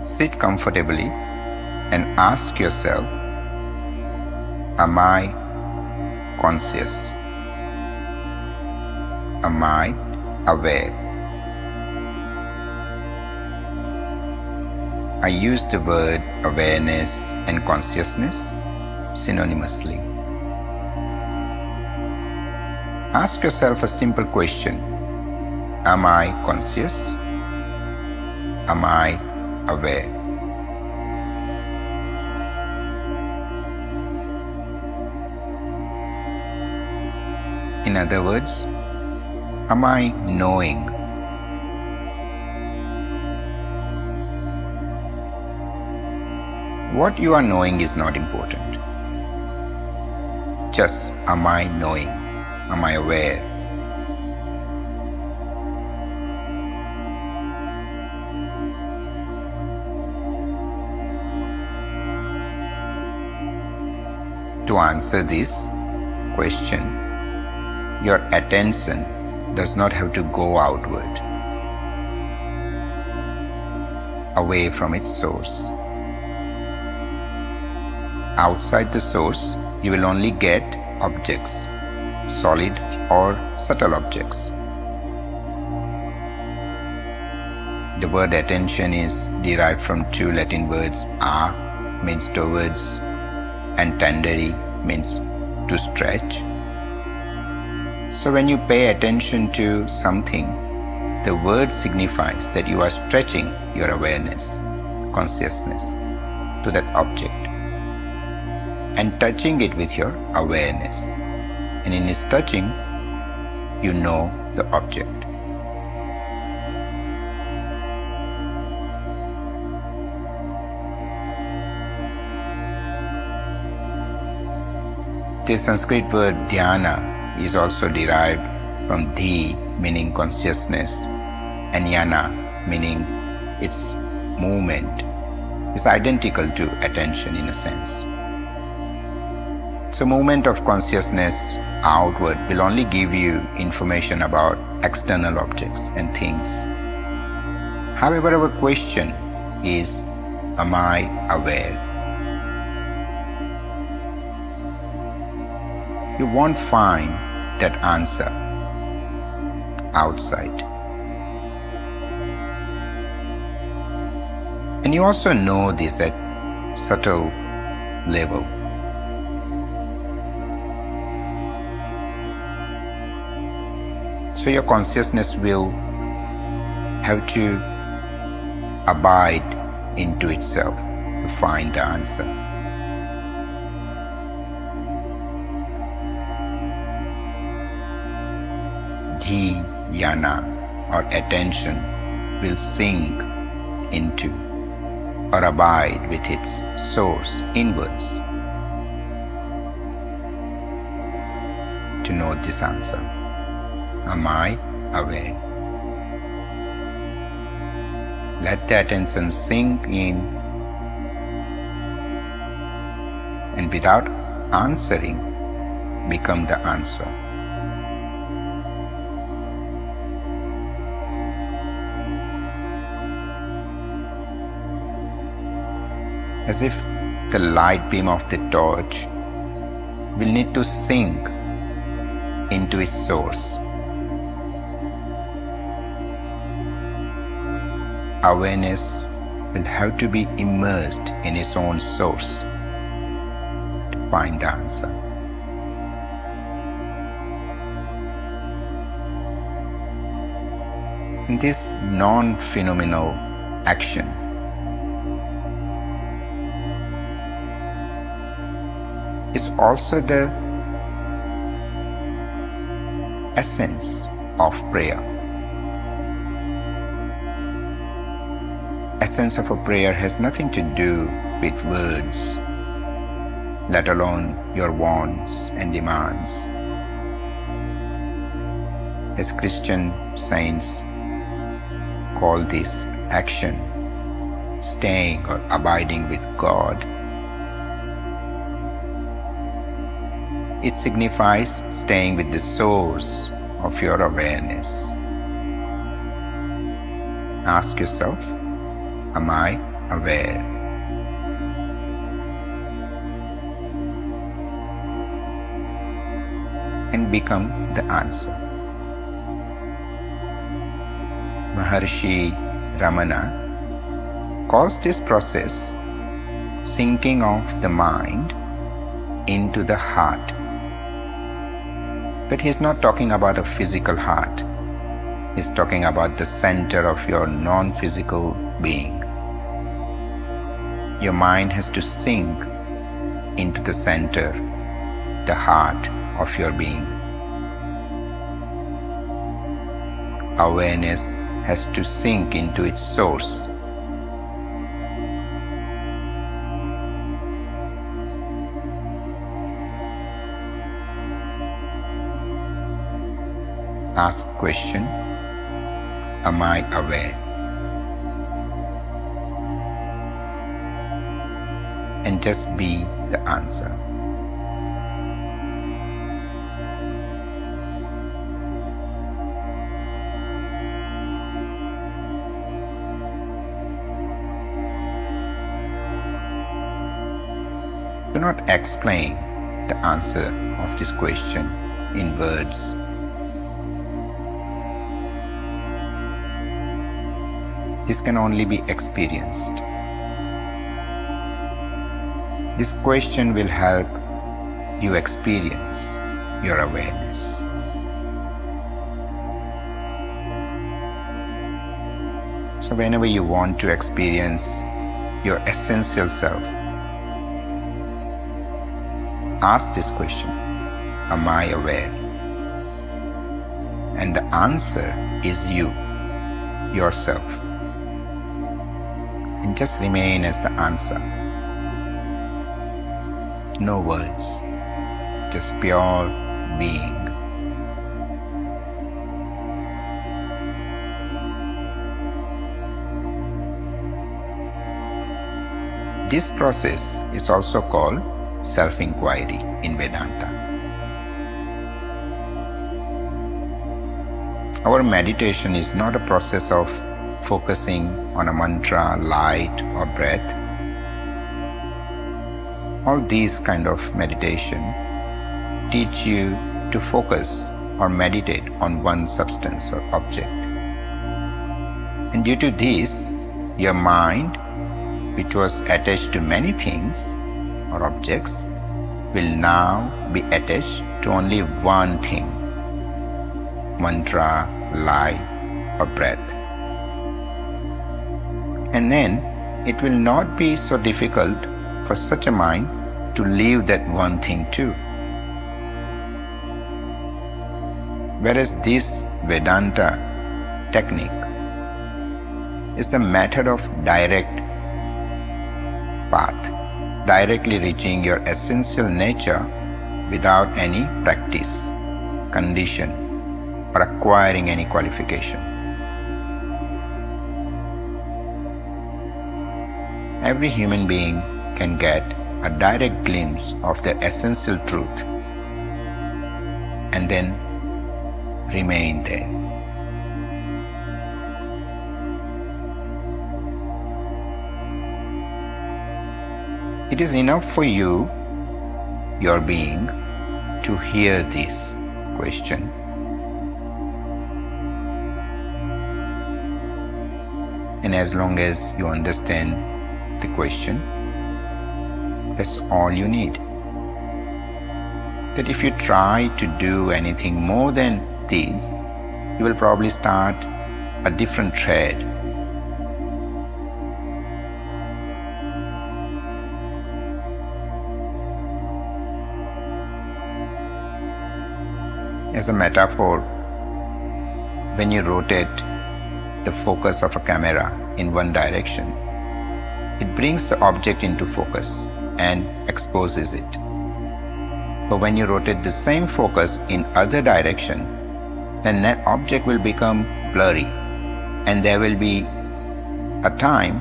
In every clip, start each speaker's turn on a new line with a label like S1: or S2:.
S1: Sit comfortably and ask yourself, am I conscious? Am I aware? I use the word awareness and consciousness synonymously. Ask yourself a simple question. Am I conscious? Am I aware? In other words, am I knowing? What you are knowing is not important. Just, am I knowing? Am I aware? To answer this question, your attention does not have to go outward, away from its source. Outside the source, you will only get objects, solid or subtle objects. The word attention is derived from two Latin words. A means towards and tendere means to stretch. So when you pay attention to something, the word signifies that you are stretching your awareness, consciousness to that object and touching it with your awareness. And in this touching, you know the object. The Sanskrit word dhyana is also derived from dhi, meaning consciousness, and yana, meaning its movement. It's identical to attention in a sense. So movement of consciousness outward will only give you information about external objects and things. However, our question is, am I aware? You won't find that answer outside. And you also know this at subtle level. So your consciousness will have to abide into itself to find the answer. Dhyana or attention will sink into or abide with its source inwards to know this answer. Am I aware? Let the attention sink in, and without answering, become the answer. As if the light beam of the torch will need to sink into its source. Awareness will have to be immersed in its own source to find the answer. And this non-phenomenal action is also the essence of prayer. Essence of a prayer has nothing to do with words, let alone your wants and demands. As Christian saints call this action staying or abiding with God, it signifies staying with the source of your awareness. Ask yourself, am I aware. And become the answer. Maharshi Ramana calls this process sinking of the mind into the heart. But he's not talking about a physical heart. He's talking about the center of your non-physical being. Your mind has to sink into the center, the heart of your being. Awareness has to sink into its source. Ask question, am I aware? And just be the answer. Do not explain the answer of this question in words. This can only be experienced. This question will help you experience your awareness. So whenever you want to experience your essential self, ask this question, am I aware? And the answer is you, yourself. And just remain as the answer. No words, just pure being. This process is also called self-inquiry in Vedanta. Our meditation is not a process of focusing on a mantra, light, or breath. All these kind of meditation teach you to focus or meditate on one substance or object. And due to this, your mind, which was attached to many things or objects, will now be attached to only one thing, mantra, light, or breath. And then it will not be so difficult for such a mind to leave that one thing too. Whereas this Vedanta technique is the method of direct path, directly reaching your essential nature without any practice, condition, or acquiring any qualification. Every human being can get a direct glimpse of their essential truth and then remain there. It is enough for you, your being, to hear this question. And as long as you understand the question, that's all you need. That if you try to do anything more than this, you will probably start a different thread. As a metaphor, when you rotate the focus of a camera in one direction, it brings the object into focus and exposes it. But when you rotate the same focus in other direction, then that object will become blurry, and there will be a time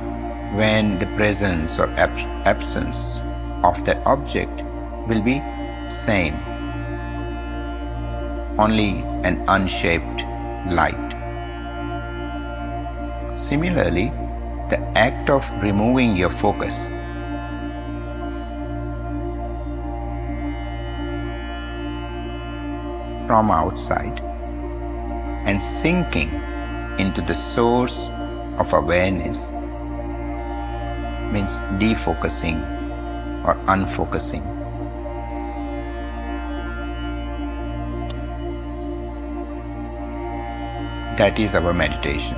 S1: when the presence or absence of that object will be same, only an unshaped light. Similarly, the act of removing your focus from outside and sinking into the source of awareness means defocusing or unfocusing. That is our meditation.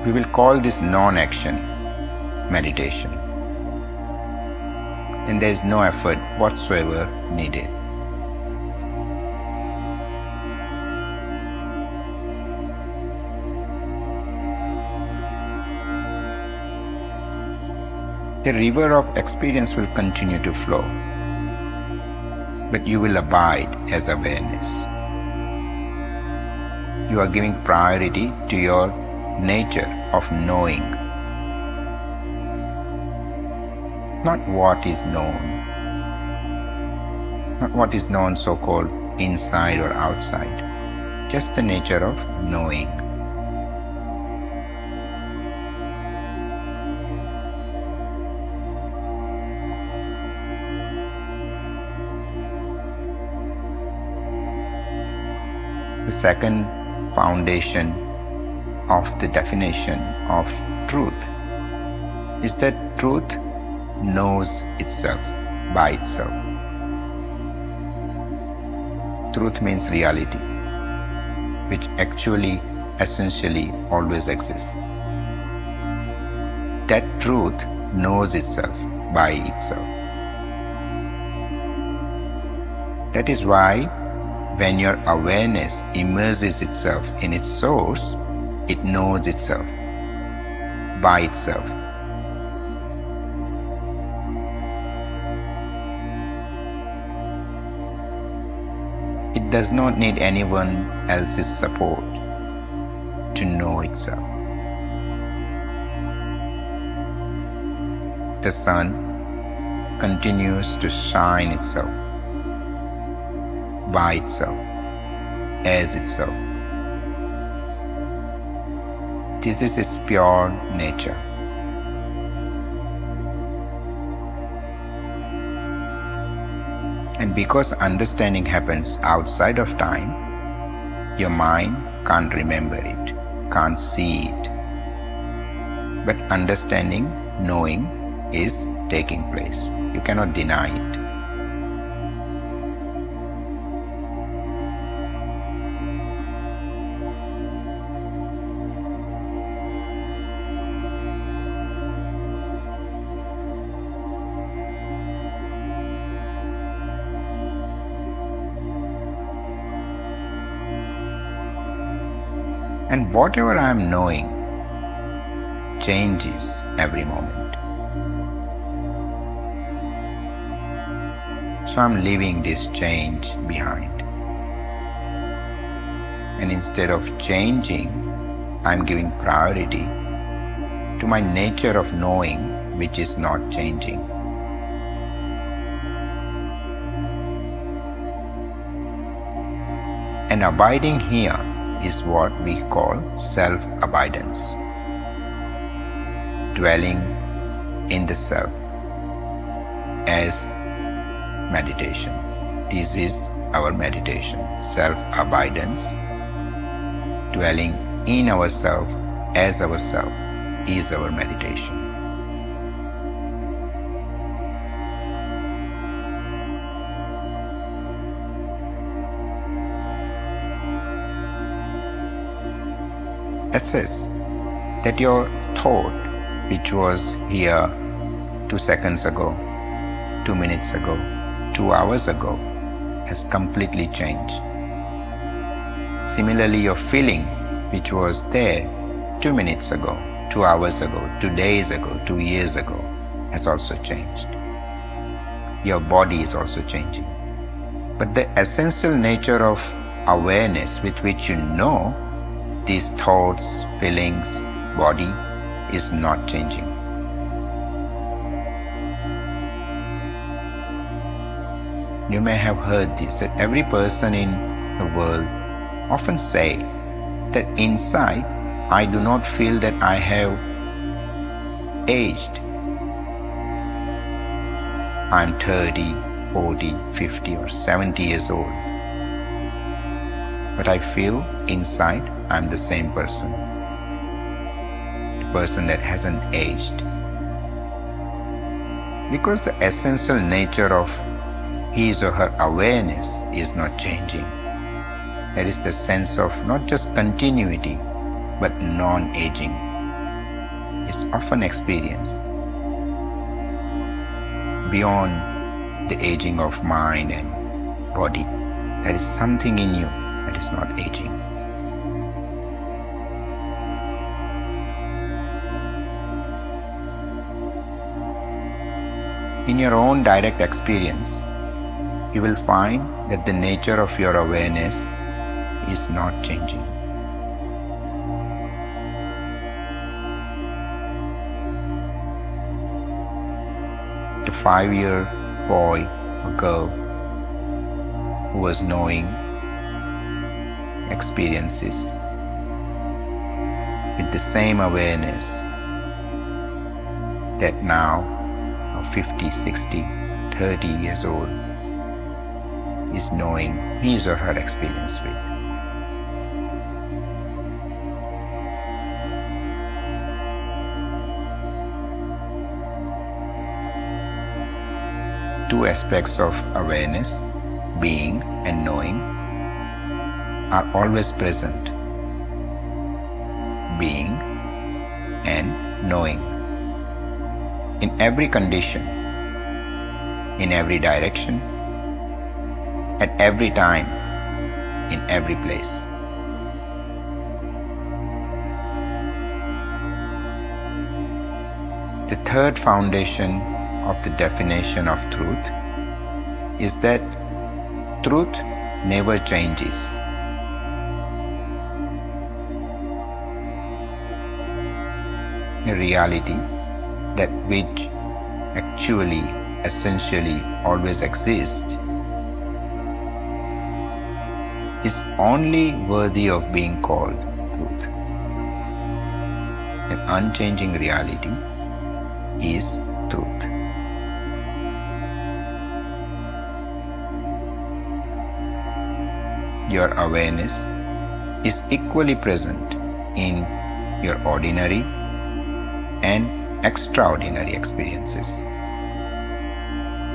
S1: We will call this non-action meditation. And there is no effort whatsoever needed. The river of experience will continue to flow, but you will abide as awareness. You are giving priority to your nature of knowing, not what is known, not what is known so-called inside or outside, just the nature of knowing. The second foundation of the definition of truth is that truth knows itself by itself. Truth means reality, which actually, essentially, always exists. That truth knows itself by itself. That is why when your awareness immerses itself in its source, it knows itself by itself. It does not need anyone else's support to know itself. The sun continues to shine itself by itself, as itself. This is its pure nature. And because understanding happens outside of time, your mind can't remember it, can't see it. But understanding, knowing, is taking place. You cannot deny it. And whatever I am knowing changes every moment. So I am leaving this change behind. And instead of changing, I am giving priority to my nature of knowing, which is not changing. And abiding here is what we call self-abidance, dwelling in the self as meditation. This is our meditation, self-abidance, dwelling in ourself as ourself is our meditation. Assess that your thought, which was here 2 seconds ago, 2 minutes ago, 2 hours ago, has completely changed. Similarly, your feeling, which was there 2 minutes ago, 2 hours ago, 2 days ago, 2 years ago, has also changed. Your body is also changing. But the essential nature of awareness with which you know these thoughts, feelings, body is not changing. You may have heard this, that every person in the world often say that inside I do not feel that I have aged. I'm 30, 40, 50 or 70 years old. But I feel inside I'm the same person. The person that hasn't aged. Because the essential nature of his or her awareness is not changing. There is the sense of not just continuity, but non-aging is often experienced beyond the aging of mind and body. There is something in you that is not aging. In your own direct experience, you will find that the nature of your awareness is not changing. The 5-year boy or girl who was knowing experiences with the same awareness that now 50, 60, 30 years old is knowing his or her experience with. Two aspects of awareness, being and knowing, are always present. Being and knowing. In every condition, in every direction, at every time, in every place. The third foundation of the definition of truth is that truth never changes. A reality that which actually, essentially always exists is only worthy of being called truth. An unchanging reality is truth. Your awareness is equally present in your ordinary and extraordinary experiences.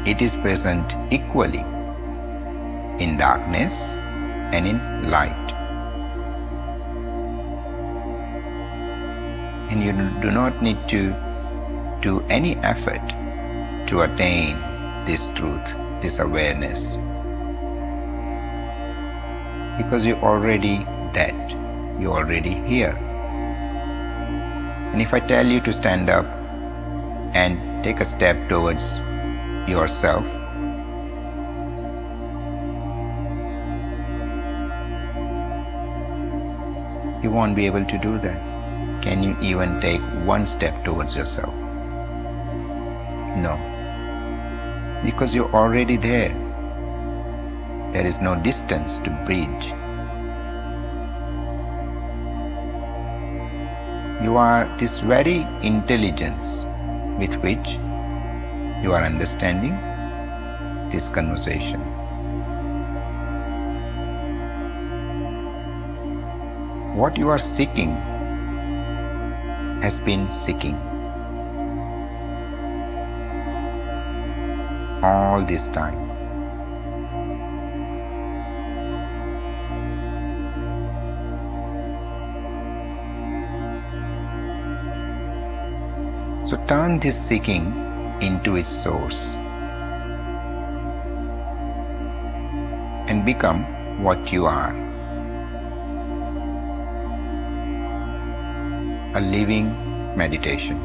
S1: It is present equally in darkness and in light. And you do not need to do any effort to attain this truth, this awareness, because you're already that, you're already here. And if I tell you to stand up and take a step towards yourself, you won't be able to do that. Can you even take one step towards yourself? No. Because you're already there. There is no distance to bridge. You are this very intelligence with which you are understanding this conversation. What you are seeking has been seeking all this time. So turn this seeking into its source and become what you are. A living meditation.